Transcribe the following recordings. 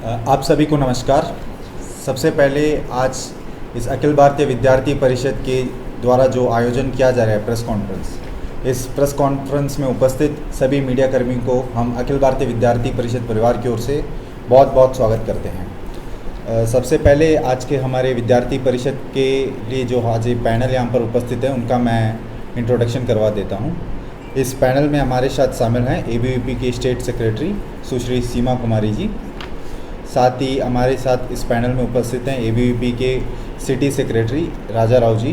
आप सभी को नमस्कार। सबसे पहले आज इस अखिल भारतीय विद्यार्थी परिषद के द्वारा जो आयोजन किया जा रहा है प्रेस कॉन्फ्रेंस, इस प्रेस कॉन्फ्रेंस में उपस्थित सभी मीडिया कर्मी को हम अखिल भारतीय विद्यार्थी परिषद परिवार की ओर से बहुत बहुत स्वागत करते हैं। सबसे पहले आज के हमारे विद्यार्थी परिषद के लिए जो आज पैनल यहाँ पर उपस्थित है उनका मैं इंट्रोडक्शन करवा देता हूँ। इस पैनल में हमारे साथ शामिल हैं एबीवीपी के स्टेट सेक्रेटरी सुश्री सीमा कुमारी जी। साथ ही हमारे साथ इस पैनल में उपस्थित हैं एबीवीपी के सिटी सेक्रेटरी राजा राव जी।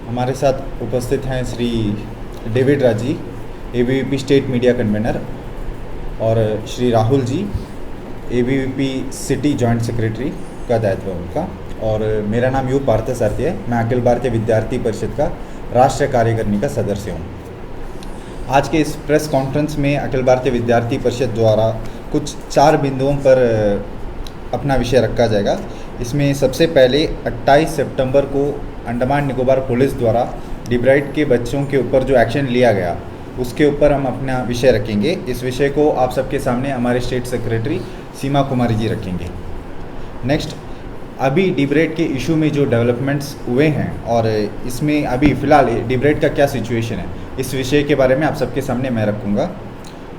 हमारे साथ उपस्थित हैं Shri David Raj ji, ABVP state media convener, और Shri Rahul ji, ABVP city joint secretary का दायित्व है उनका। और मेरा नाम यू पार्थसारथी है। मैं अखिल भारतीय विद्यार्थी परिषद का राष्ट्रीय कार्यकारिणी का सदस्य हूँ। आज के इस प्रेस कॉन्फ्रेंस में अखिल भारतीय विद्यार्थी परिषद द्वारा कुछ 4 बिंदुओं पर अपना विषय रखा जाएगा। इसमें सबसे पहले 28 सितंबर को अंडमान निकोबार पुलिस द्वारा डिब्राइट के बच्चों के ऊपर जो एक्शन लिया गया उसके ऊपर हम अपना विषय रखेंगे। इस विषय को आप सबके सामने हमारे स्टेट सेक्रेटरी सीमा कुमारी जी रखेंगे। नेक्स्ट, अभी डिब्राइट के इशू में जो डेवलपमेंट्स हुए हैं और इसमें अभी फ़िलहाल डिब्राइट का क्या सिचुएशन है, इस विषय के बारे में आप सबके सामने मैं रखूँगा।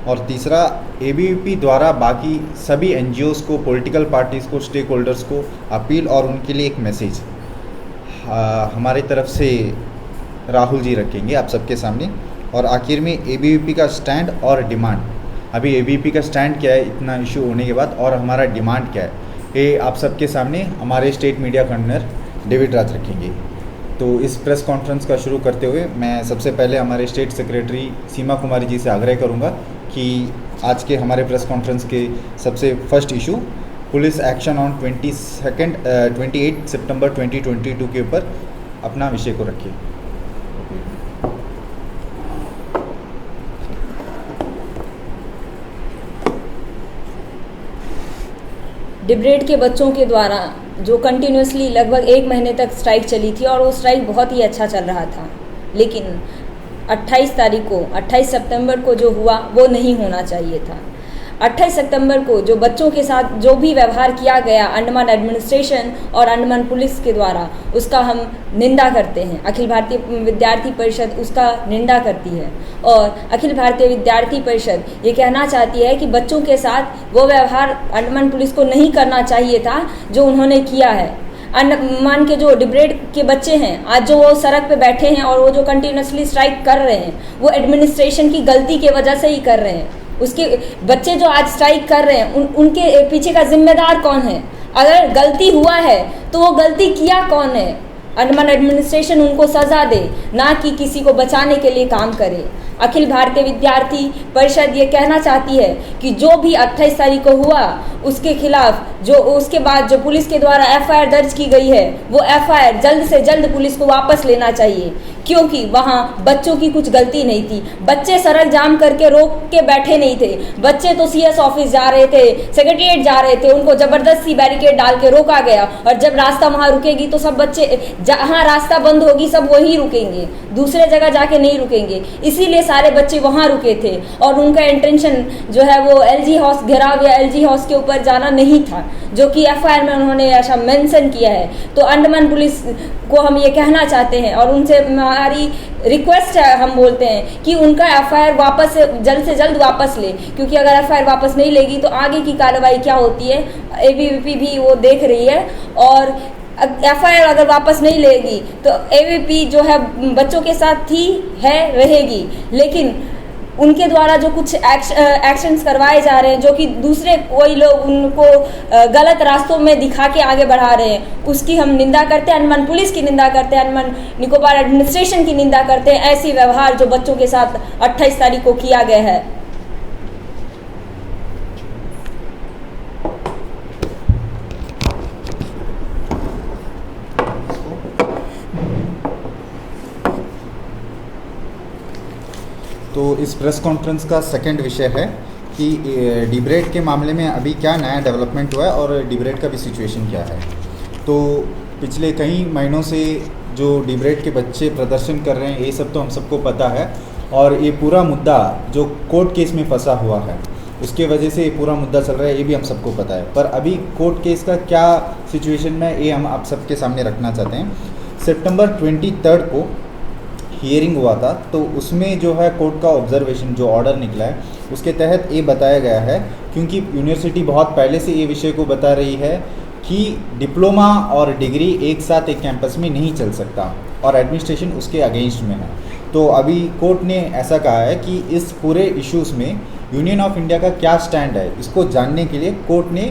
और तीसरा, एबीवीपी द्वारा बाकी सभी एनजीओज़ को, पॉलिटिकल पार्टीज़ को, स्टेक होल्डर्स को अपील और उनके लिए एक मैसेज हमारी तरफ से राहुल जी रखेंगे आप सबके सामने। और आखिर में एबीवीपी का स्टैंड और डिमांड, अभी एबीवीपी का स्टैंड क्या है इतना इशू होने के बाद, और हमारा डिमांड क्या है, ये आप सबके सामने हमारे स्टेट मीडिया कन्वेनर डेविड राज रखेंगे। तो इस प्रेस कॉन्फ्रेंस का शुरू करते हुए मैं सबसे पहले हमारे स्टेट सेक्रेटरी सीमा कुमारी जी से आग्रह करूंगा कि आज के हमारे प्रेस कॉन्फ्रेंस के सबसे first issue police action on 28 सितंबर 2022 के ऊपर अपना विषय को रखिए। डिब्रेट के बच्चों के द्वारा जो कंटिन्यूसली लगभग 1 महीने तक स्ट्राइक चली थी और वो स्ट्राइक बहुत ही अच्छा चल रहा था, लेकिन 28 सितंबर को जो हुआ वो नहीं होना चाहिए था। 28 सितंबर को जो बच्चों के साथ जो भी व्यवहार किया गया अंडमान एडमिनिस्ट्रेशन और अंडमान पुलिस के द्वारा, उसका हम निंदा करते हैं। अखिल भारतीय विद्यार्थी परिषद उसका निंदा करती है और अखिल भारतीय विद्यार्थी परिषद ये कहना चाहती है कि बच्चों के साथ वो व्यवहार अंडमान पुलिस को नहीं करना चाहिए था जो उन्होंने किया है। अंडमान के जो डिब्रेट के बच्चे हैं आज जो वो सड़क पे बैठे हैं और वो जो कंटिन्यूसली स्ट्राइक कर रहे हैं वो एडमिनिस्ट्रेशन की गलती की वजह से ही कर रहे हैं। उसके बच्चे जो आज स्ट्राइक कर रहे हैं उनके पीछे का जिम्मेदार कौन है? अगर गलती हुआ है तो वो गलती किया कौन है? अंडमान एडमिनिस्ट्रेशन उनको सजा दे, ना कि किसी को बचाने के लिए काम करे। अखिल भारतीय विद्यार्थी परिषद ये कहना चाहती है कि जो भी 28 तारीख को हुआ उसके खिलाफ जो उसके बाद जो पुलिस के द्वारा एफआईआर दर्ज की गई है वो एफआईआर जल्द से जल्द पुलिस को वापस लेना चाहिए, क्योंकि वहाँ बच्चों की कुछ गलती नहीं थी। बच्चे सड़क जाम करके रोक के बैठे नहीं थे। बच्चे तो सीएस ऑफिस जा रहे थे, सेक्रेटरीट जा रहे थे, उनको जबरदस्ती बैरिकेड डाल के रोका गया। और जब रास्ता वहाँ रुकेगी तो सब बच्चे, जहाँ रास्ता बंद होगी सब वहीं रुकेंगे, दूसरे जगह जाके नहीं रुकेंगे। इसीलिए सारे बच्चे वहाँ रुके थे और उनका इंटेंशन जो है वो एलजी हाउस घेराव या एलजी हाउस के ऊपर जाना नहीं था, जो कि एफआईआर में उन्होंने ऐसा मेंशन किया है। तो अंडमान पुलिस को हम ये कहना चाहते हैं और उनसे हमारी रिक्वेस्ट है, हम बोलते हैं कि उनका एफआईआर वापस जल्द से जल्द वापस ले, क्योंकि अगर एफआईआर वापस नहीं लेगी तो आगे की कार्रवाई क्या होती है एबीवीपी भी वो देख रही है। और एफआईआर अगर वापस नहीं लेगी तो एबीवीपी जो है बच्चों के साथ थी है रहेगी, लेकिन उनके द्वारा जो कुछ एक्शंस करवाए जा रहे हैं जो कि दूसरे कोई लोग उनको गलत रास्तों में दिखा के आगे बढ़ा रहे हैं, उसकी हम निंदा करते हैं। अंडमान पुलिस की निंदा करते हैं, अंडमान निकोबार एडमिनिस्ट्रेशन की निंदा करते हैं। ऐसी व्यवहार जो बच्चों के साथ 28 तारीख को किया गया है। तो इस प्रेस कॉन्फ्रेंस का सेकंड विषय है कि डिब्रेट के मामले में अभी क्या नया डेवलपमेंट हुआ है और डिब्रेट का भी सिचुएशन क्या है। तो पिछले कई महीनों से जो डिब्रेट के बच्चे प्रदर्शन कर रहे हैं ये सब तो हम सबको पता है, और ये पूरा मुद्दा जो कोर्ट केस में फंसा हुआ है उसके वजह से ये पूरा मुद्दा चल रहा है, ये भी हम सबको पता है। पर अभी कोर्ट केस का क्या सिचुएशन में, ये हम आप सबके सामने रखना चाहते हैं। सितंबर 23 को हियरिंग हुआ था, तो उसमें जो है कोर्ट का ऑब्जर्वेशन जो ऑर्डर निकला है उसके तहत ये बताया गया है, क्योंकि यूनिवर्सिटी बहुत पहले से ये विषय को बता रही है कि डिप्लोमा और डिग्री एक साथ एक कैंपस में नहीं चल सकता और एडमिनिस्ट्रेशन उसके अगेंस्ट में है। तो अभी कोर्ट ने ऐसा कहा है कि इस पूरे इश्यूज़ में यूनियन ऑफ इंडिया का क्या स्टैंड है, इसको जानने के लिए कोर्ट ने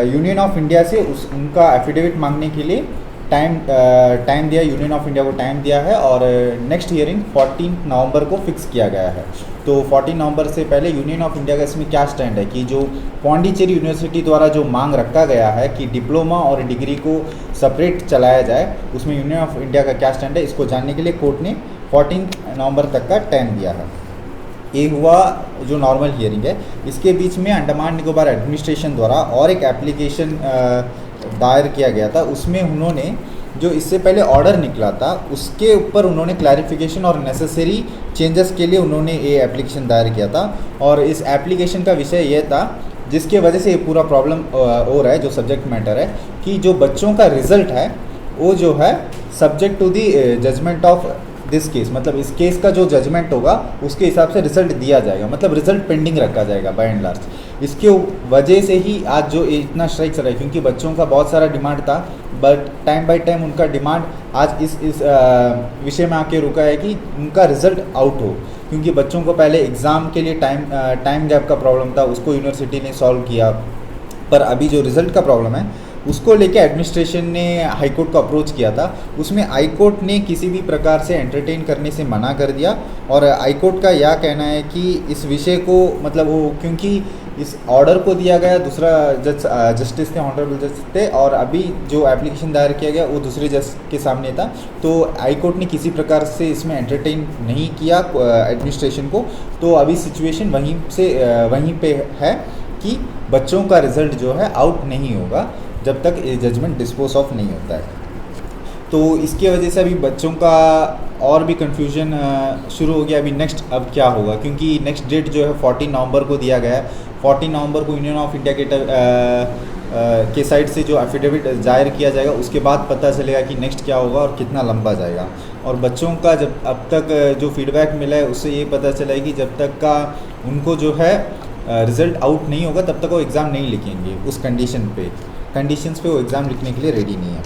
यूनियन ऑफ इंडिया से उनका एफिडेविट मांगने के लिए टाइम दिया, यूनियन ऑफ इंडिया को टाइम दिया है। और नेक्स्ट हियरिंग 14 नवंबर को फिक्स किया गया है। तो 14 नवंबर से पहले यूनियन ऑफ इंडिया का इसमें क्या स्टैंड है, कि जो पौंडीचेरी यूनिवर्सिटी द्वारा जो मांग रखा गया है कि डिप्लोमा और डिग्री को सेपरेट चलाया जाए, उसमें यूनियन ऑफ इंडिया का क्या स्टैंड है, इसको जानने के लिए कोर्ट ने 14 नवंबर तक का टाइम दिया है। ये हुआ जो नॉर्मल हियरिंग है। इसके बीच में अंडमान निकोबार एडमिनिस्ट्रेशन द्वारा और एक एप्लीकेशन दायर किया गया था। उसमें उन्होंने जो इससे पहले ऑर्डर निकला था उसके ऊपर उन्होंने क्लैरिफिकेशन और नेसेसरी चेंजेस के लिए उन्होंने ये एप्लीकेशन दायर किया था। और इस एप्लीकेशन का विषय ये था, जिसके वजह से ये पूरा प्रॉब्लम हो रहा है, जो सब्जेक्ट मैटर है, कि जो बच्चों का रिज़ल्ट है वो जो है subject to the judgement of this case, मतलब इस केस का जो जजमेंट होगा उसके हिसाब से रिजल्ट दिया जाएगा, मतलब रिजल्ट पेंडिंग रखा जाएगा बाय एंड लार्ज। इसके वजह से ही आज जो इतना स्ट्राइक चल रहा है, क्योंकि बच्चों का बहुत सारा डिमांड था, बट टाइम बाय टाइम उनका डिमांड आज इस विषय में आके रुका है कि उनका रिजल्ट आउट हो, क्योंकि बच्चों को पहले एग्ज़ाम के लिए टाइम गैप का प्रॉब्लम था, उसको यूनिवर्सिटी ने सॉल्व किया। पर अभी जो रिज़ल्ट का प्रॉब्लम है उसको लेके एडमिनिस्ट्रेशन ने हाई कोर्ट को अप्रोच किया था। उसमें हाई कोर्ट ने किसी भी प्रकार से एंटरटेन करने से मना कर दिया। और हाई कोर्ट का यह कहना है कि इस विषय को, मतलब वो, क्योंकि इस ऑर्डर को दिया गया दूसरा जस्टिस थे, ऑनरेबल जस्टिस थे, और अभी जो एप्लीकेशन दायर किया गया वो दूसरे जज के सामने था। तो हाई कोर्ट ने किसी प्रकार से इसमें एंटरटेन नहीं किया एडमिनिस्ट्रेशन को। तो अभी सिचुएशन वहीं पे है कि बच्चों का रिज़ल्ट जो है आउट नहीं होगा जब तक ये जजमेंट डिस्पोज ऑफ नहीं होता है। तो इसकी वजह से अभी बच्चों का और भी कन्फ्यूजन शुरू हो गया। अभी नेक्स्ट अब क्या होगा, क्योंकि नेक्स्ट डेट जो है 14 नवंबर को दिया गया है। 14 नवंबर को यूनियन ऑफ इंडिया के साइड से जो एफिडेविट जाहिर किया जाएगा, उसके बाद पता चलेगा कि नेक्स्ट क्या होगा और कितना लंबा जाएगा। और बच्चों का जब अब तक जो फीडबैक मिला है उससे ये पता चला है कि जब तक का उनको जो है रिज़ल्ट आउट नहीं होगा तब तक वो एग्ज़ाम नहीं लिखेंगे, उस कंडीशंस पे वो एग्ज़ाम लिखने के लिए रेडी नहीं है।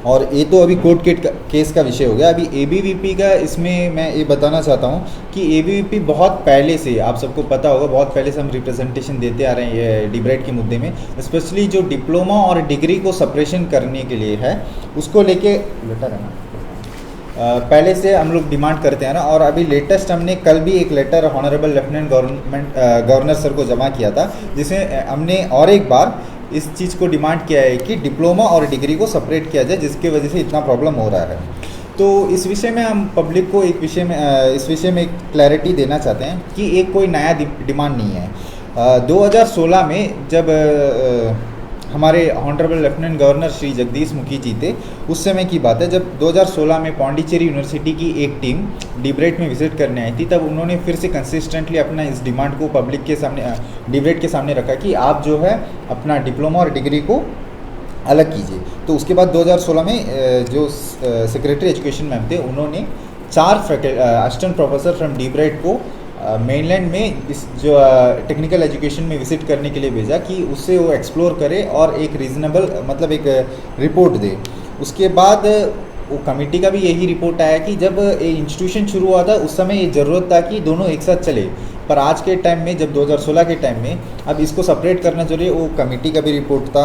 और ये तो अभी कोर्ट केस का विषय हो गया। अभी एबीवीपी का, इसमें मैं ये बताना चाहता हूँ कि एबीवीपी बहुत पहले से, आप सबको पता होगा, बहुत पहले से हम रिप्रेजेंटेशन देते आ रहे हैं डिबेट के मुद्दे में, स्पेशली जो डिप्लोमा और डिग्री को सेपरेशन करने के लिए है, उसको लेके लेटर है ना, पहले से हम लोग डिमांड करते हैं ना। और अभी लेटेस्ट हमने कल भी एक letter honourable lieutenant governor sir को जमा किया था, जिसमें हमने और एक बार इस चीज़ को डिमांड किया है कि डिप्लोमा और डिग्री को सेपरेट किया जाए, जिसके वजह से इतना प्रॉब्लम हो रहा है। तो इस विषय में हम पब्लिक को इस विषय में एक क्लैरिटी देना चाहते हैं कि एक कोई नया डिमांड नहीं है। 2016 में जब हमारे honourable lieutenant governor Shri Jagdish Mukhi जी थे, उस समय की बात है, जब 2016 में पौंडीचेरी यूनिवर्सिटी की एक टीम डिबेट में विजिट करने आई थी, तब उन्होंने फिर से कंसिस्टेंटली अपना इस डिमांड को पब्लिक के सामने, डिबेट के सामने रखा कि आप जो है अपना डिप्लोमा और डिग्री को अलग कीजिए। तो उसके बाद 2016 में जो सेक्रेटरी एजुकेशन मैम थे, उन्होंने 4 असिस्टेंट प्रोफेसर फ्रॉम डिबेट को मेनलैंड में इस जो टेक्निकल एजुकेशन में विजिट करने के लिए भेजा कि उससे वो एक्सप्लोर करे और एक रीज़नेबल, मतलब एक रिपोर्ट दे। उसके बाद वो कमेटी का भी यही रिपोर्ट आया कि जब ये इंस्टीट्यूशन शुरू हुआ था उस समय ये ज़रूरत था कि दोनों एक साथ चले, पर आज के टाइम में, जब 2016 के टाइम में अब इसको सेपरेट करना जरूरी है, वो कमेटी का भी रिपोर्ट था।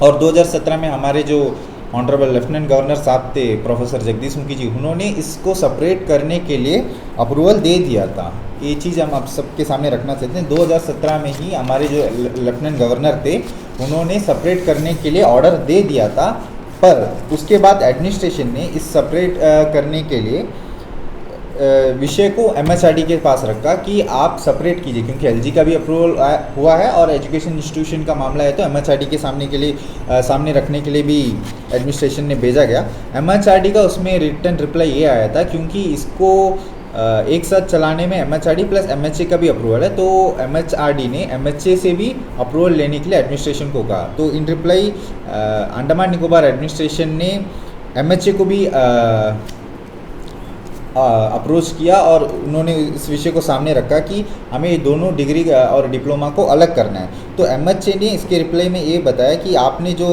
और 2017 में हमारे जो ऑनरेबल लेफ्टिनेंट गवर्नर साहब थे प्रोफेसर जगदीश मुखी जी, उन्होंने इसको सेपरेट करने के लिए अप्रूवल दे दिया था। ये चीज़ हम आप सबके सामने रखना चाहते हैं। 2017 में ही हमारे जो लेफ्टिनेंट गवर्नर थे, उन्होंने सेपरेट करने के लिए ऑर्डर दे दिया था, पर उसके बाद एडमिनिस्ट्रेशन ने इस सेपरेट करने के लिए विषय को एमएचआरडी के पास रखा कि आप सेपरेट कीजिए, क्योंकि एलजी का भी अप्रूवल हुआ है और एजुकेशन इंस्टीट्यूशन का मामला है, तो एमएचआरडी के सामने रखने के लिए भी एडमिनिस्ट्रेशन ने भेजा गया। एमएचआरडी का उसमें रिटर्न रिप्लाई ये आया था, क्योंकि इसको एक साथ चलाने में MHRD प्लस MHA का भी अप्रूवल है। तो MHRD ने MHA से भी अप्रूवल लेने के लिए एडमिनिस्ट्रेशन को कहा। तो इन रिप्लाई अंडमान निकोबार एडमिनिस्ट्रेशन ने MHA को भी अप्रोच किया और उन्होंने इस विषय को सामने रखा कि हमें ये दोनों डिग्री और डिप्लोमा को अलग करना है। तो MHA ने इसके रिप्लाई में ये बताया कि आपने जो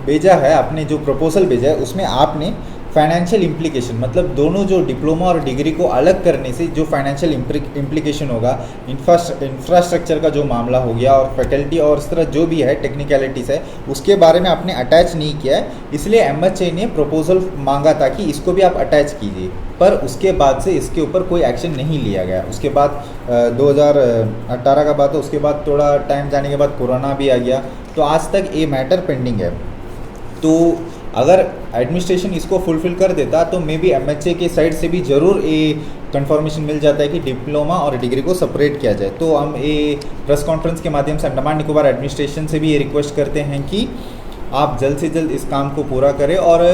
भेजा है, आपने जो प्रपोजल भेजा है, उसमें आपने फाइनेंशियल इम्प्लीकेशन, मतलब दोनों जो डिप्लोमा और डिग्री को अलग करने से जो फाइनेंशियल इम्प्लीकेशन होगा, इंफ्रास्ट्रक्चर का जो मामला हो गया और फैकल्टी और इस तरह जो भी है टेक्निकलिटीज़ है, उसके बारे में आपने अटैच नहीं किया है। इसलिए MHA ने प्रपोजल मांगा था कि इसको भी आप अटैच कीजिए, पर उसके बाद से इसके ऊपर कोई एक्शन नहीं लिया गया। उसके बाद 2018 का बात है, उसके बाद थोड़ा टाइम जाने के बाद कोरोना भी आ गया, तो आज तक ये मैटर पेंडिंग है। तो अगर एडमिनिस्ट्रेशन इसको फुलफ़िल कर देता तो मे बी MHA के साइड से भी ज़रूर ये कंफर्मेशन मिल जाता है कि डिप्लोमा और डिग्री को सेपरेट किया जाए। तो हम ये प्रेस कॉन्फ्रेंस के माध्यम से अंडमान निकोबार एडमिनिस्ट्रेशन से भी ये रिक्वेस्ट करते हैं कि आप जल्द से जल्द इस काम को पूरा करें और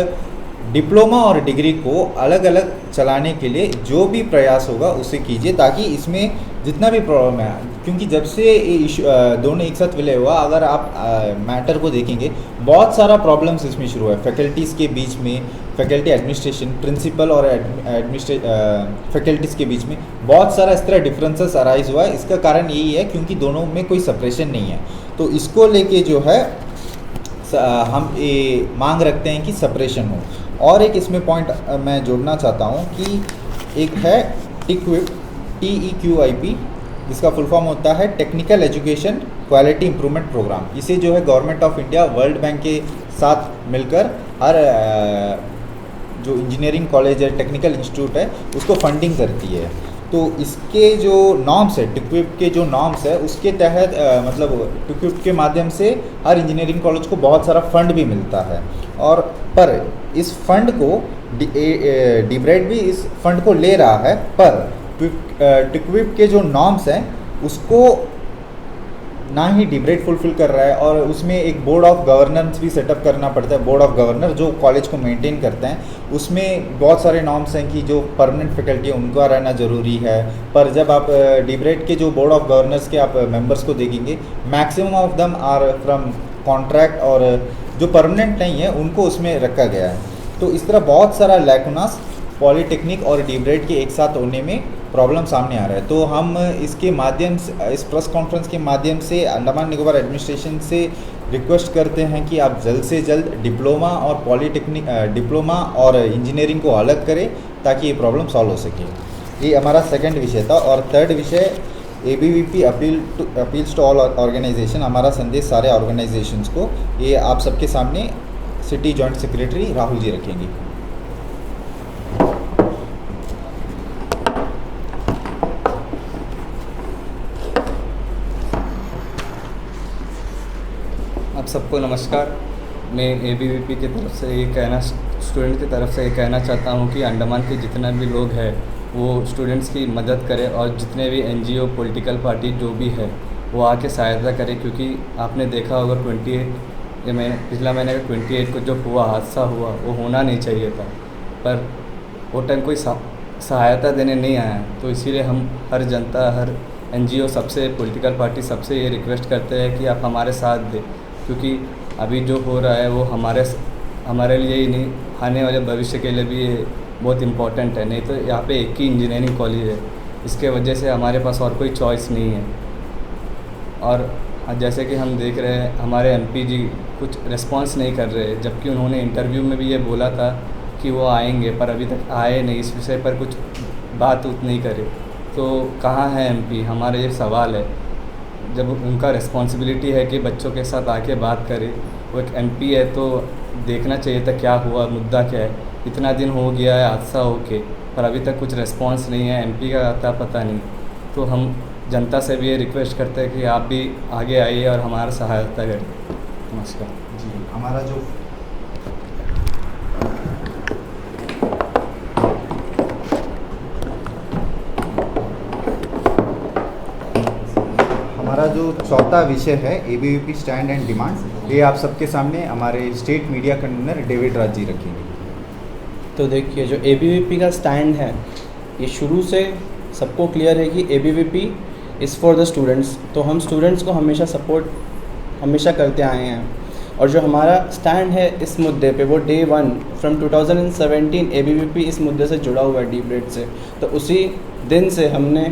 डिप्लोमा और डिग्री को अलग अलग चलाने के लिए जो भी प्रयास होगा उसे कीजिए, ताकि इसमें जितना भी प्रॉब्लम है, क्योंकि जब से ये इशू दोनों एक साथ विलय हुआ, अगर आप मैटर को देखेंगे, बहुत सारा प्रॉब्लम्स इसमें शुरू है फैकल्टीज़ के बीच में, फैकल्टी एडमिनिस्ट्रेशन, प्रिंसिपल और फैकल्टीज़ के बीच में बहुत सारा इस तरह डिफरेंसेस अराइज हुआ है। इसका कारण यही है क्योंकि दोनों में कोई सेपरेशन नहीं है। तो इसको लेके जो है हम ये मांग रखते हैं कि सेपरेशन हो। और एक इसमें पॉइंट मैं जोड़ना चाहता हूँ कि एक है टिक्विप, TEQIP, जिसका फुल फॉर्म होता है technical education quality improvement programme. इसे जो है government of India World Bank के साथ मिलकर हर जो इंजीनियरिंग कॉलेज है, टेक्निकल इंस्टीट्यूट है, उसको फंडिंग करती है। तो इसके जो नॉर्म्स है, टिक्विप के जो नॉर्म्स है, उसके तहत मतलब टिक्विप के माध्यम से हर इंजीनियरिंग कॉलेज को बहुत सारा फंड भी मिलता है। और पर इस फंड को डिब्रेड भी इस फंड को ले रहा है, पर टिक्विप के जो नॉर्म्स हैं उसको ना ही डिब्रेड फुलफिल कर रहा है, और उसमें एक बोर्ड ऑफ गवर्नेंस भी सेटअप करना पड़ता है। बोर्ड ऑफ गवर्नर जो कॉलेज को मेंटेन करते हैं, उसमें बहुत सारे नॉर्म्स हैं कि जो परमानेंट फैकल्टी है उनका रहना ज़रूरी है। पर जब आप डिब्रेड के जो बोर्ड ऑफ गवर्नर्स के आप मेंबर्स को देखेंगे, maximum of them are from contract, और जो परमानेंट नहीं है उनको उसमें रखा गया है। तो इस तरह बहुत सारा लैकुनास पॉलीटेक्निक और डिब्रेड के एक साथ होने में प्रॉब्लम सामने आ रहा है। तो हम इसके माध्यम से, इस प्रेस कॉन्फ्रेंस के माध्यम से अंडमान निकोबार एडमिनिस्ट्रेशन से रिक्वेस्ट करते हैं कि आप जल्द से जल्द डिप्लोमा और पॉलीटेक्निक, डिप्लोमा और इंजीनियरिंग को अलग करें ताकि ये प्रॉब्लम सॉल्व हो सके। ये हमारा सेकंड विषय था। और थर्ड विषय ABVP appeals to all organisation, हमारा संदेश सारे ऑर्गेनाइजेशंस को। ये आप सबके सामने city joint secretary Rahul ji रखेंगे। आप सबको नमस्कार। मैं ABVP की तरफ से ये कहना, स्टूडेंट की तरफ से ये कहना चाहता हूँ कि अंडमान के जितना भी लोग हैं वो स्टूडेंट्स की मदद करें, और जितने भी NGO, पॉलिटिकल पार्टी जो भी है वो आके सहायता करें। क्योंकि आपने देखा होगा 28 पिछला महीने का 28 को जो हुआ हादसा हुआ, वो होना नहीं चाहिए था, पर वो टाइम कोई सहायता देने नहीं आया। तो इसीलिए हम हर जनता, हर NGO, सबसे पॉलिटिकल पार्टी सबसे ये रिक्वेस्ट करते हैं कि आप हमारे साथ दें, क्योंकि अभी जो हो रहा है वो हमारे लिए ही नहीं, आने वाले भविष्य के लिए भी ये बहुत इम्पोर्टेंट है। नहीं तो यहाँ पे एक ही इंजीनियरिंग कॉलेज है, इसके वजह से हमारे पास और कोई चॉइस नहीं है। और जैसे कि हम देख रहे हैं हमारे MP जी कुछ रिस्पॉन्स नहीं कर रहे, जबकि उन्होंने इंटरव्यू में भी ये बोला था कि वो आएंगे, पर अभी तक आए नहीं, इस विषय पर कुछ बात नहीं करे। तो कहाँ है MP? हमारा ये सवाल है। जब उनका रिस्पॉन्सिबिलिटी है कि बच्चों के साथ आके बात करे, वो एक MP है, तो देखना चाहिए था क्या हुआ, मुद्दा क्या है। इतना दिन हो गया है हादसा होके, पर अभी तक कुछ रिस्पॉन्स नहीं है, MP का आता पता नहीं। तो हम जनता से भी ये रिक्वेस्ट करते हैं कि आप भी आगे आइए और हमारा सहायता करें। नमस्कार जी। हमारा जो चौथा विषय है ABVP स्टैंड एंड डिमांड्स, ये आप सबके सामने हमारे state media convener David Raj ji रखेंगे। तो देखिए, जो ABVP का स्टैंड है ये शुरू से सबको क्लियर है कि ABVP is for the students. तो हम स्टूडेंट्स को हमेशा सपोर्ट हमेशा करते आए हैं, और जो हमारा स्टैंड है इस मुद्दे पे वो डे 1 फ्रॉम 2017 ABVP इस मुद्दे से जुड़ा हुआ है डीप से। तो उसी दिन से हमने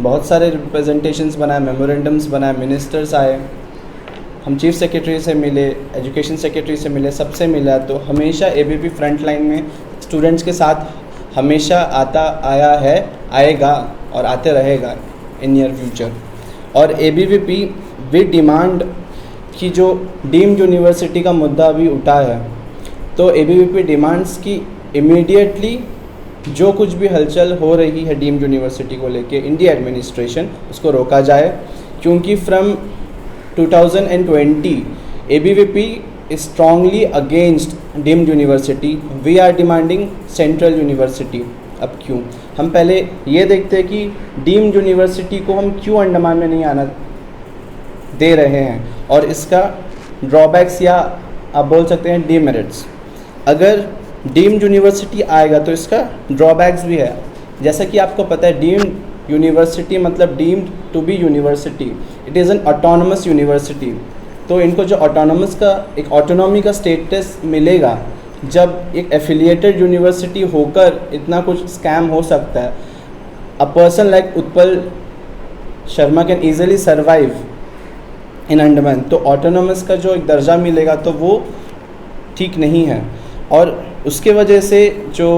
बहुत सारे रिप्रेजेंटेशंस बनाए, मेमोरेंडम्स बनाए, मिनिस्टर्स आए, हम चीफ सेक्रेटरी से मिले, एजुकेशन सेक्रेटरी से मिले, सबसे मिला। तो हमेशा ABVP फ्रंट लाइन में स्टूडेंट्स के साथ हमेशा आया है, आएगा और आते रहेगा इन नियर फ्यूचर। और ABVP वी डिमांड कि जो डीम्ड यूनिवर्सिटी का मुद्दा अभी उठा है, तो ABVP डिमांड्स की इमीडिएटली जो कुछ भी हलचल हो रही है डीम्ड यूनिवर्सिटी को लेके इन दी एडमिनिस्ट्रेशन, उसको रोका जाए। क्योंकि from 2020 ABVP is strongly against deemed university. We are demanding central university. अब क्यों? हम पहले ये देखते हैं कि डीम्ड यूनिवर्सिटी को हम क्यों अंडमान में नहीं आना दे रहे हैं, और इसका ड्रॉबैक्स या आप बोल सकते हैं डीमेरिट्स। अगर डीम्ड यूनिवर्सिटी आएगा तो इसका ड्रॉबैक्स भी है। जैसा कि आपको पता है, डीम्ड यूनिवर्सिटी मतलब deemed to be university, it is an autonomous university. तो इनको जो ऑटोनमस का एक ऑटोनॉमी का स्टेटस मिलेगा, जब एक एफिलिएटेड यूनिवर्सिटी होकर इतना कुछ स्कैम हो सकता है। A person like Utpal Sharma can easily survive in Andaman. तो ऑटोनॉमस का जो एक दर्जा मिलेगा तो वो ठीक नहीं है, और उसके वजह से जो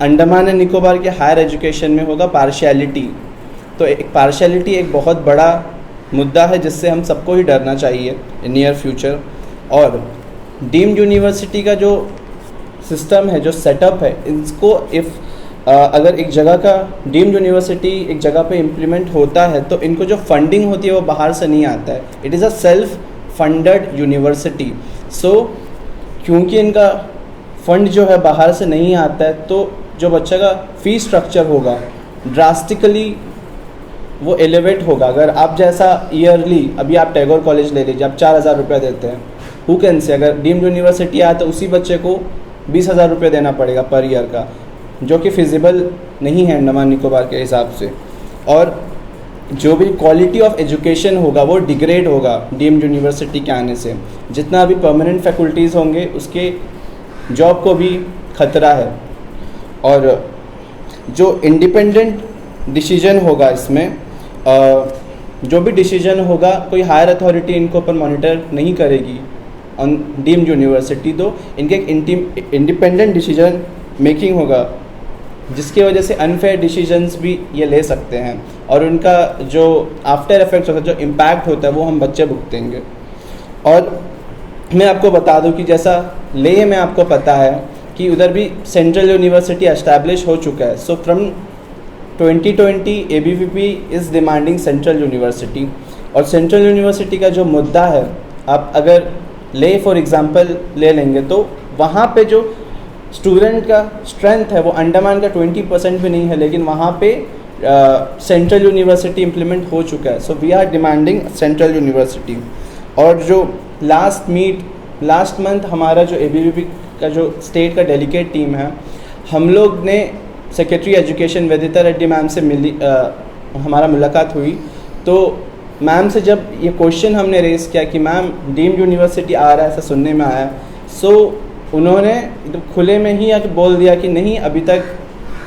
अंडमान एंड निकोबार के हायर एजुकेशन में होगा पार्शियलिटी। तो एक पार्शियलिटी एक बहुत बड़ा मुद्दा है जिससे हम सबको ही डरना चाहिए इन नियर फ्यूचर। और डीम्ड यूनिवर्सिटी का जो सिस्टम है, जो सेटअप है, इसको अगर एक जगह का डीम्ड यूनिवर्सिटी एक जगह पे इम्प्लीमेंट होता है तो इनको जो फंडिंग होती है वो बाहर से नहीं आता है। It is a self funded university. So क्योंकि इनका फंड जो है बाहर से नहीं आता है, तो जो बच्चा का फ़ीस स्ट्रक्चर होगा ड्रास्टिकली वो एलिवेट होगा। अगर आप जैसा ईयरली, अभी आप टैगोर कॉलेज ले लीजिए, आप 4,000 रुपया देते हैं, हु कैन से अगर डीम्ड यूनिवर्सिटी आए तो उसी बच्चे को 20,000 रुपये देना पड़ेगा पर ईयर का, जो कि फिजिबल नहीं है अंडमान निकोबार के हिसाब से। और जो भी क्वालिटी ऑफ एजुकेशन होगा वो डिग्रेड होगा डीम्ड यूनिवर्सिटी के आने से। जितना भी परमानेंट फैकल्टीज़ होंगे उसके जॉब को भी खतरा है। और जो इंडिपेंडेंट डिसीजन होगा इसमें, जो भी डिसीजन होगा कोई हायर अथॉरिटी इनको ऊपर मॉनिटर नहीं करेगी ऑन डीम्ड यूनिवर्सिटी। तो इनके एक इंडिपेंडेंट डिसीजन मेकिंग होगा, जिसकी वजह से अनफेयर डिसीजंस भी ये ले सकते हैं, और उनका जो आफ्टर इफेक्ट्स होता है, जो इम्पैक्ट होता है, वो हम बच्चे भुगतेंगे। और मैं आपको बता दूं कि जैसा लेह में आपको पता है कि उधर भी सेंट्रल यूनिवर्सिटी एस्टैब्लिश हो चुका है। So from 2020 ABVP is demanding central university. और सेंट्रल यूनिवर्सिटी का जो मुद्दा है, आप अगर लेह फॉर एग्जांपल ले लेंगे तो वहाँ पे जो स्टूडेंट का स्ट्रेंथ है वो अंडमान का 20% भी नहीं है, लेकिन वहाँ पे सेंट्रल यूनिवर्सिटी इम्प्लीमेंट हो चुका है। So we are demanding central university. और जो लास्ट मंथ हमारा जो ABVP का जो स्टेट का डेलीगेट टीम है, हम लोग ने सेक्रेटरी एजुकेशन वेदिता रेड्डी मैम से हमारा मुलाकात हुई। तो मैम से जब ये क्वेश्चन हमने रेज़ किया कि मैम डीम्ड यूनिवर्सिटी आ रहा है, ऐसा सुनने में आया, सो उन्होंने तो खुले में ही आके बोल दिया कि नहीं, अभी तक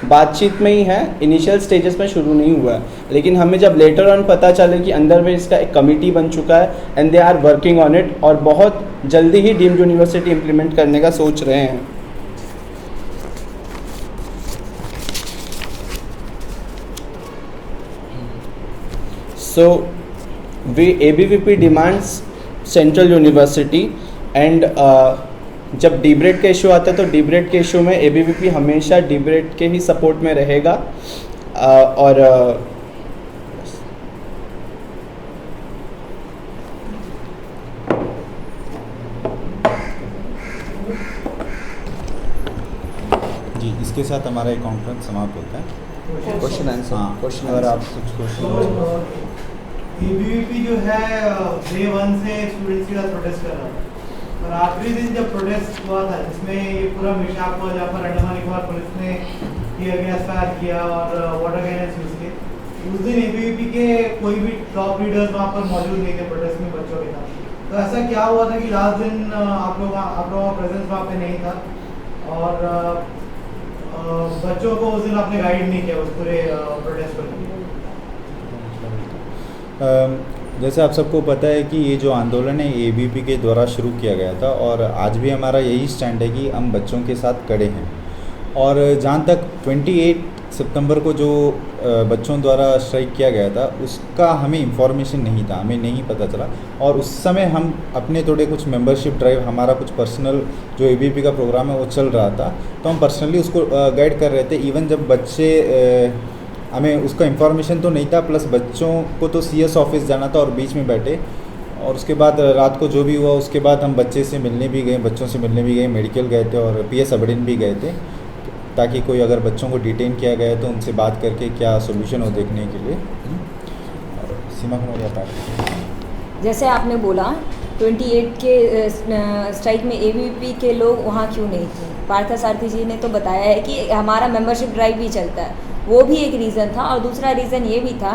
बातचीत में ही है, इनिशियल स्टेजेस में शुरू नहीं हुआ है। लेकिन हमें जब लेटर ऑन पता चले कि अंदर में इसका एक कमिटी बन चुका है and they are working on it, और बहुत जल्दी ही डीम्ड यूनिवर्सिटी इम्प्लीमेंट करने का सोच रहे हैं। सो ABVP demands central university. And जब डीब्रेड का इशू आता है तो डीब्रेड के इशू में ABVP हमेशा डीब्रेड के ही सपोर्ट में रहेगा। और जी, इसके साथ हमारा एक कॉन्फ्रेंस समाप्त होता है। Question answer. हाँ, क्वेश्चन अगर आप कुछ क्वेश्चन। ABVP जो है डे 1 से स्टूडेंट्स के साथ प्रोटेस्ट कर रहा है, और आखिरी दिन जब प्रोटेस्ट हुआ था जिसमें ये पूरा मिशाप हुआ जहाँ पर अंडमान निकोबार पुलिस ने टीयर गैस फायर किया और वाटर कैनन्स यूज किए, उस दिन एबीवीपी के कोई भी टॉप लीडर्स वहाँ पर मौजूद नहीं थे प्रोटेस्ट में बच्चों के साथ। तो ऐसा क्या हुआ था कि लास्ट दिन आप लोगों का प्रेजेंस वहाँ पे नहीं था और बच्चों को उस दिन आपने गाइड नहीं किया उस पूरे प्रोटेस्ट को? जैसे आप सबको पता है कि ये जो आंदोलन है एबीवीपी के द्वारा शुरू किया गया था और आज भी हमारा यही स्टैंड है कि हम बच्चों के साथ खड़े हैं। और जहाँ तक 28 सितंबर को जो बच्चों द्वारा स्ट्राइक किया गया था उसका हमें इंफॉर्मेशन नहीं था, हमें नहीं पता चला। और उस समय हम अपने थोड़े कुछ मेंबरशिप ड्राइव, हमारा कुछ पर्सनल जो एबीवीपी का प्रोग्राम है वो चल रहा था, तो हम पर्सनली उसको गाइड कर रहे थे। इवन जब बच्चे हमें उसका इन्फॉर्मेशन तो नहीं था, प्लस बच्चों को तो सीएस ऑफिस जाना था और बीच में बैठे। और उसके बाद रात को जो भी हुआ उसके बाद हम बच्चे से मिलने भी गए, बच्चों से मिलने भी गए, मेडिकल गए थे और पीएस अबडिन भी गए थे, ताकि कोई अगर बच्चों को डिटेन किया गया तो उनसे बात करके क्या सोल्यूशन हो देखने के लिए। सीमा कुमार आप। जैसे आपने बोला 28 के स्ट्राइक में एबीवीपी के लोग वहाँ क्यों नहीं थे, पार्था सारथी जी ने तो बताया है कि हमारा मेंबरशिप ड्राइव भी चलता है, वो भी एक रीज़न था। और दूसरा रीज़न ये भी था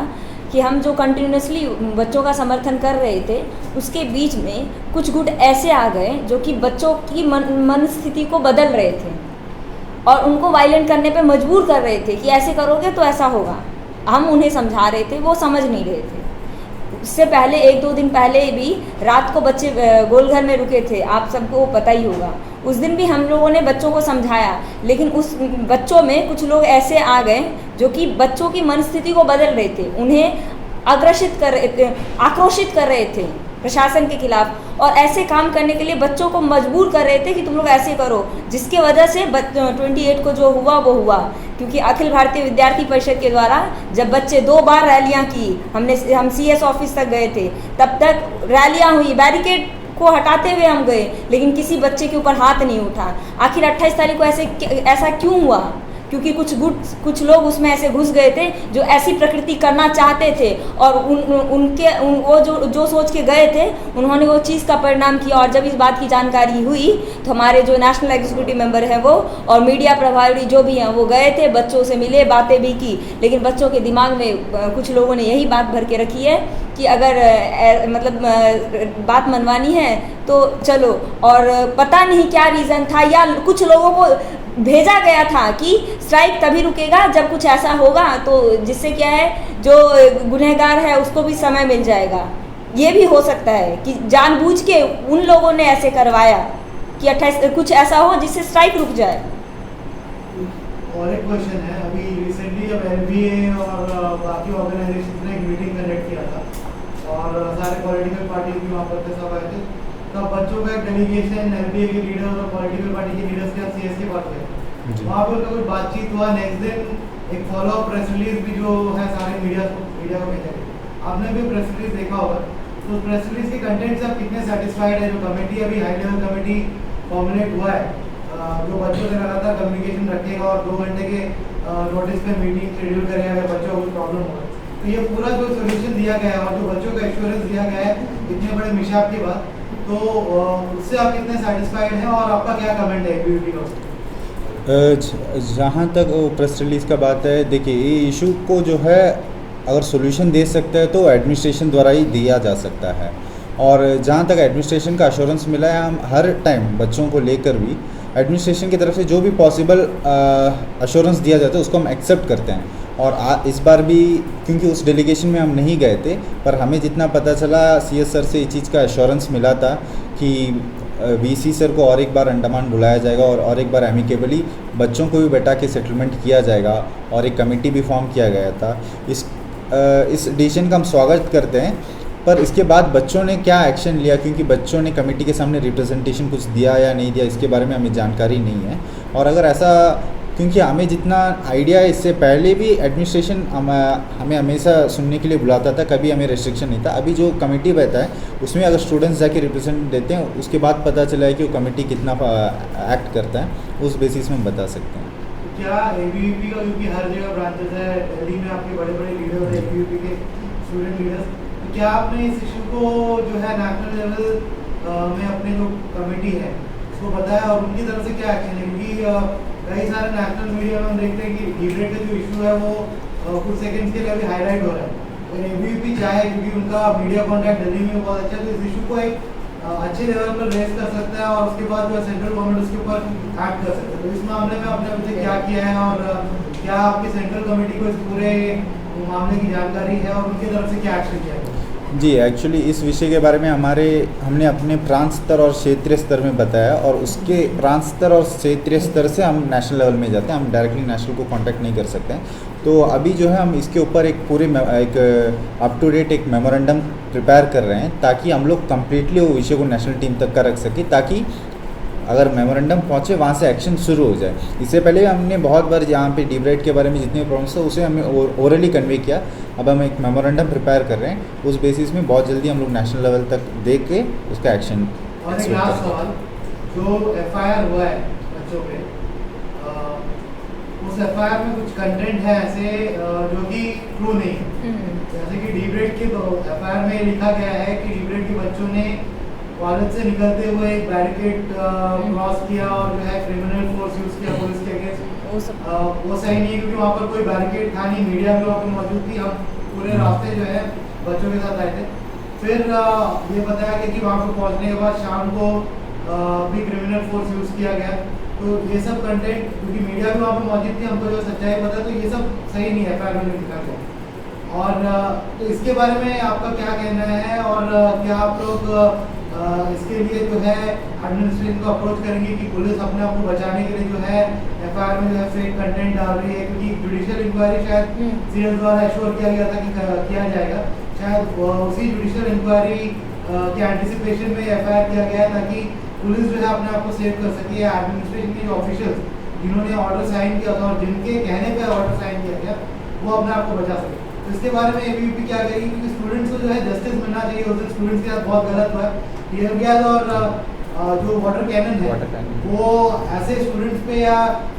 कि हम जो कंटिन्यूसली बच्चों का समर्थन कर रहे थे उसके बीच में कुछ गुट ऐसे आ गए जो कि बच्चों की मन स्थिति को बदल रहे थे और उनको वायलेंट करने पे मजबूर कर रहे थे कि ऐसे करोगे तो ऐसा होगा। हम उन्हें समझा रहे थे, वो समझ नहीं रहे थे। इससे पहले 1-2 दिन पहले भी रात को बच्चे गोलघर में रुके थे, आप सबको पता ही होगा। उस दिन भी हम लोगों ने बच्चों को समझाया, लेकिन उस बच्चों में कुछ लोग ऐसे आ गए जो कि बच्चों की मनस्थिति को बदल रहे थे, उन्हें आक्रोशित कर रहे थे प्रशासन के खिलाफ और ऐसे काम करने के लिए बच्चों को मजबूर कर रहे थे कि तुम लोग ऐसे करो, जिसकी वजह से 28 को जो हुआ वो हुआ। क्योंकि अखिल भारतीय विद्यार्थी परिषद के द्वारा जब बच्चे 2 बार रैलियां की, हम सीएस ऑफिस तक गए थे, तब तक रैलियां हुई, बैरिकेड को हटाते हुए हम गए, लेकिन किसी बच्चे के ऊपर हाथ नहीं उठा। आखिर 28 तारीख को ऐसा क्यों हुआ? क्योंकि कुछ लोग उसमें ऐसे घुस गए थे जो ऐसी प्रकृति करना चाहते थे और वो जो सोच के गए थे उन्होंने वो चीज़ का परिणाम किया। और जब इस बात की जानकारी हुई तो हमारे जो नेशनल एग्जीक्यूटिव मेंबर हैं वो और मीडिया प्रभारी जो भी हैं वो गए थे, बच्चों से मिले, बातें भी की, लेकिन बच्चों के दिमाग में कुछ लोगों ने यही बात भर के रखी है कि अगर बात मनवानी है तो चलो। और पता नहीं क्या रीज़न था, या कुछ लोगों को भेजा गया था कि स्ट्राइक तभी रुकेगा जब कुछ ऐसा होगा तो जिससे क्या है जो गुनहगार है उसको भी समय मिल जाएगा। ये भी हो सकता है कि जानबूझ के उन लोगों ने ऐसे करवाया कि 28 कुछ ऐसा हो जिससे स्ट्राइक रुक जाए। और एक क्वेश्चन है, अभी रिसेंटली जब एलबीए और बाकी ऑर्गेनाइजेशन ने एक मीटिंग कंडक्ट किया था और सारे पॉलिटिकल पार्टीज भी वहाँ पर सब आए थे, तब बच्चों का एक डेलीगेशन एलबीए के लीडर्स और पॉलिटिकल पार्टी के लीडर्स के साथ सीएस के पास गए। वहाँ पर उनका कुछ बातचीत हुआ, नेक्स्ट दिन एक फॉलो अप प्रेस रिलीज भी जो है सारे मीडिया को भेजा गया। आपने भी प्रेस रिलीज देखा होगा, तो प्रेस रिलीज के कंटेंट से आप कितने सेटिस्फाइड है? जो कमेटी अभी हाई लेवल कमेटी फॉर्मुलेट हुआ है जो बच्चों से लगातार कम्युनिकेशन रखेगा और 2 घंटे के नोटिस पे मीटिंग शेड्यूल करेगा अगर बच्चों को कुछ प्रॉब्लम हो, तो ये पूरा जो सोल्यूशन दिया गया है और जो बच्चों का एश्योरेंस दिया गया है इतने बड़े मिशाप के बाद, तो उससे आप कितने सेटिस्फाइड हैं और आपका क्या कमेंट है एबीवीपी का? जहाँ तक वो प्रेस रिलीज़ का बात है, देखिए ये इशू को जो है अगर सोल्यूशन दे सकता है तो एडमिनिस्ट्रेशन द्वारा ही दिया जा सकता है। और जहाँ तक एडमिनिस्ट्रेशन का अश्योरेंस मिला है, हम हर टाइम बच्चों को लेकर भी एडमिनिस्ट्रेशन की तरफ से जो भी पॉसिबल अश्योरेंस दिया जाता है उसको हम एक्सेप्ट करते हैं। और इस बार भी क्योंकि उस डेलीगेशन में हम नहीं गए थे, पर हमें जितना पता चला सीएस सर से इस चीज़ का एश्योरेंस मिला था कि वीसी सर को और एक बार अंडमान बुलाया जाएगा और एक बार एमिकेबली बच्चों को भी बैठा के सेटलमेंट किया जाएगा और एक कमेटी भी फॉर्म किया गया था। इस डिसीजन का हम स्वागत करते हैं, पर इसके बाद बच्चों ने क्या एक्शन लिया, क्योंकि बच्चों ने कमेटी के सामने रिप्रेजेंटेशन कुछ दिया या नहीं दिया इसके बारे में हमें जानकारी नहीं है। और अगर ऐसा, क्योंकि हमें जितना आइडिया है इससे पहले भी एडमिनिस्ट्रेशन हमें हमेशा सुनने के लिए बुलाता था, कभी हमें रेस्ट्रिक्शन नहीं था। अभी जो कमेटी बैठा है उसमें अगर स्टूडेंट्स जाके रिप्रेजेंट देते हैं उसके बाद पता चला है कि वो कमेटी कितना एक्ट करता है, उस बेसिस में हम बता सकते हैं। क्या एबीवीपी का, क्योंकि हर जगह ब्रांचेस है, दिल्ली में आपके बड़े बड़े लीडर्स हैं एबीवीपी के स्टूडेंट लीडर्स, तो क्या आपने इस इशू को जो है नेशनल लेवल में अपने जो कमेटी है उसको बताया और उनकी तरफ से क्या एक्शन है, क्योंकि कई सारे नेशनल मीडिया में हम देखते हैं कि डिबेट का जो इशू है वो कुछ सेकंड्स के लिए अभी हाईलाइट हो रहा है। और एबीवीपी चाहे, क्योंकि उनका मीडिया कॉन्टैक्ट दिल्ली में बहुत अच्छा, तो इस इशू को एक अच्छे लेवल पर रेस कर सकता है और उसके बाद जो है सेंट्रल गवर्नमेंट उसके ऊपर एक्ट कर सकता है। तो इस मामले में आपने अभी तक क्या किया है और क्या आपकी सेंट्रल कमेटी को इस पूरे मामले की जानकारी है और उनकी तरफ से क्या एक्शन किया है? जी, एक्चुअली इस विषय के बारे में हमने अपने प्रांत स्तर और क्षेत्रीय स्तर में बताया और उसके प्रांत स्तर और क्षेत्रीय स्तर से हम नेशनल लेवल में जाते हैं, हम डायरेक्टली नेशनल को कांटेक्ट नहीं कर सकते हैं। तो अभी जो है हम इसके ऊपर एक पूरे एक अप टू डेट एक मेमोरेंडम प्रिपेयर कर रहे हैं ताकि हम लोग कम्प्लीटली वो विषय को नेशनल टीम तक का रख सकें, ताकि अगर मेमोरेंडम पहुँचे वहाँ से एक्शन शुरू हो जाए। इससे पहले हमने बहुत बार यहाँ पे डीब्राइट के बारे में जितने प्रॉब्लम्स थे उसे हमें ओरली कन्वे किया। अब हम एक मेमोरेंडम प्रिपेयर कर रहे हैं, उस बेसिस में बहुत जल्दी हम लोग नेशनल लेवल तक देख के उसका एक्शन। और एक लास्ट सवाल, जो एफआईआर हुआ है बच्चों पे, उस एफआईआर में कुछ कंटेंट है ऐसे जो कि ट्रू नहीं है, जैसे कि डीब्रेड के एफआईआर में लिखा गया है कि डीब्रेड के बच्चों ने कॉलेज से निकलते हुए एक बैरिकेड क्रॉस किया और जो है क्रिमिनल फोर्स यूज किया पुलिस के अगेंस्ट। वो सही नहीं है क्योंकि वहाँ पर कोई बैरिकेड था नहीं, मीडिया भी वहाँ पर मौजूद थी, हम पूरे रास्ते जो है बच्चों के साथ आए थे। फिर ये बताया गया कि वहाँ पर पहुँचने के बाद शाम को भी क्रिमिनल फोर्स यूज किया गया। तो ये सब कंटेंट, क्योंकि मीडिया भी वहाँ पर मौजूद थी, हमको जो सच्चाई पता, तो ये सब सही नहीं है एफआईआर में लिखा गया। और तो इसके बारे में आपका क्या कहना है और क्या आप लोग इसके लिए जो है एडमिनिस्ट्रेशन को अप्रोच करेंगे कि पुलिस अपने आप को बचाने के लिए जो है एफआईआर में जो है फेक कंटेंट डाल रही है? क्योंकि जुडिशियल इंक्वायरी शायद सीएम द्वारा एश्योर किया गया था कि किया जाएगा, शायद उसी जुडिशियल इंक्वायरी के एंटिसिपेशन में एफआईआर किया गया है ताकि पुलिस जो है अपने आप को सेव कर सके, या एडमिनिस्ट्रेशन के जो ऑफिशियल्स जिन्होंने ऑर्डर साइन किया था और जिनके कहने पर ऑर्डर साइन किया गया वो अपने आप को बचा सके। तो इसके बारे में एबीवीपी क्या करेगी? क्योंकि स्टूडेंट्स को जो है जस्टिस मिलना चाहिए, उस दिन स्टूडेंट्स के साथ बहुत गलत हुआ है। टीयर गैस और जो वाटर कैनन है वो ऐसे स्टूडेंट्स पे या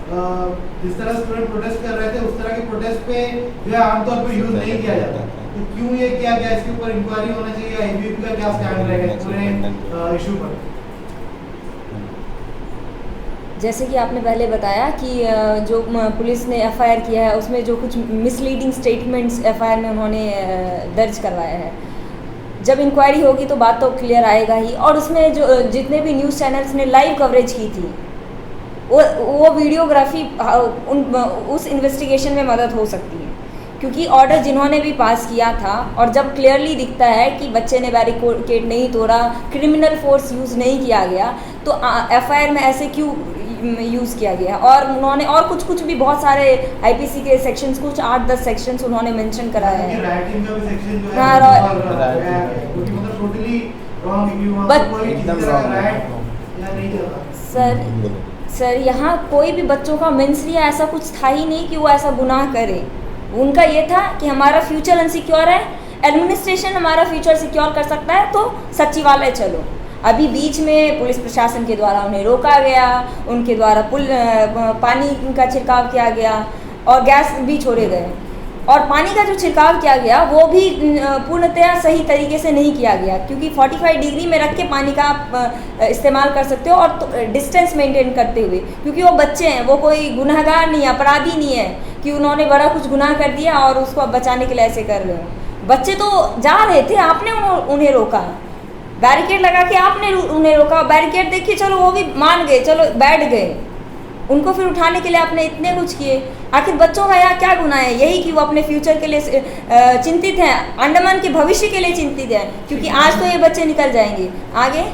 जिस तरह स्टूडेंट प्रोटेस्ट कर रहे थे उस तरह के प्रोटेस्ट पे जो है आमतौर पर यूज नहीं किया जाता। तो क्यों ये किया गया, इसके ऊपर इंक्वायरी होना चाहिए, एबीवीपी का क्या स्टैंड रहेगा इस पूरे इशू पर? जैसे कि आपने पहले बताया कि जो पुलिस ने एफआईआर किया है उसमें जो कुछ मिसलीडिंग स्टेटमेंट्स एफआईआर में उन्होंने दर्ज करवाया है, जब इंक्वायरी होगी तो बात तो क्लियर आएगा ही। और उसमें जो जितने भी न्यूज़ चैनल्स ने लाइव कवरेज की थी वो वीडियोग्राफी उस इन्वेस्टिगेशन में मदद हो सकती है, क्योंकि ऑर्डर जिन्होंने भी पास किया था और जब क्लियरली दिखता है कि बच्चे ने बैरिकेड नहीं तोड़ा, क्रिमिनल फोर्स यूज़ नहीं किया गया, तो एफआईआर में ऐसे क्यों यूज़ किया गया? और उन्होंने और कुछ भी बहुत सारे आईपीसी के सेक्शंस, कुछ 8-10 सेक्शंस उन्होंने मेंशन कराया है। राइटिंग का भी सेक्शन जो है मतलब टोटली रॉन्ग है, वहां पर कोई एकदम रॉन्ग या नहीं चला। सर यहाँ कोई भी बच्चों का मेंसरिया ऐसा कुछ था ही नहीं कि वो ऐसा गुनाह करे। उनका ये था कि हमारा फ्यूचर अनसिक्योर है, एडमिनिस्ट्रेशन हमारा फ्यूचर सिक्योर कर सकता है तो सचिवालय चलो। अभी बीच में पुलिस प्रशासन के द्वारा उन्हें रोका गया, उनके द्वारा पानी का छिड़काव किया गया और गैस भी छोड़े गए, और पानी का जो छिड़काव किया गया वो भी पूर्णतया सही तरीके से नहीं किया गया, क्योंकि 45 डिग्री में रख के पानी का आप इस्तेमाल कर सकते हो और डिस्टेंस मेंटेन करते हुए, क्योंकि वो बच्चे हैं, वो कोई गुनहगार नहीं, अपराधी नहीं है कि उन्होंने बड़ा कुछ गुनाह कर दिया और उसको बचाने के लिए ऐसे कर रहे हो। बच्चे तो जा रहे थे, आपने उन्हें रोका, बैरिकेड लगा के आपने उन्हें रोका, बैरिकेड देखिए चलो वो भी मान गए, चलो बैठ गए, उनको फिर उठाने के लिए आपने इतने कुछ किए। आखिर बच्चों का यहाँ क्या गुनाह है? यही कि वो अपने फ्यूचर के लिए चिंतित हैं, अंडमान के भविष्य के लिए चिंतित हैं, क्योंकि आज तो ये बच्चे निकल जाएंगे, आगे